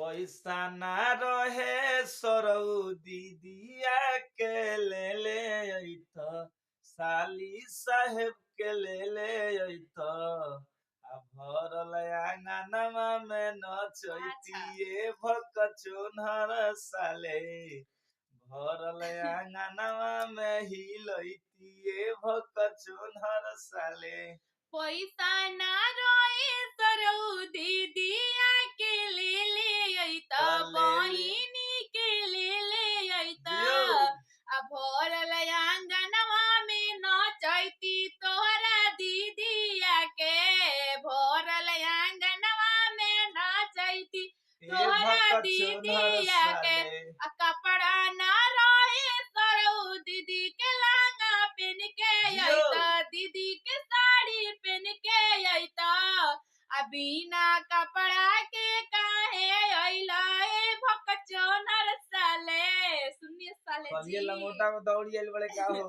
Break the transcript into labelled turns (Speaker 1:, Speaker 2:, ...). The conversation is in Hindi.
Speaker 1: पैसा ना रहे सरौ दीदिया के ले अइथ साली साहेब के ले अइथ आ भरल आंगनवा में नचैतिए भक चोनहर साले भरल आंगनवा में हिलैतिए भक चोनहर साले।
Speaker 2: पैसा ना रोए सरऊ दीदिया के ले अइता बहिनी के ले अइता आ भरल आंगनवा में नचैती तोहरा दीदिया के भरल आंगनवा में नचैती तोहरा दीदिया के आ कपड़ा ना रहे सरऊ दीदी के लहंगा पहन के अइता दीदी के साड़ी पहन के अइता आ बिना कपड़ा के काहे अइला ए भकचोनर साले। सुनिए साले
Speaker 1: जी लंगोटा में दौड़ी आइल बड़े का हो।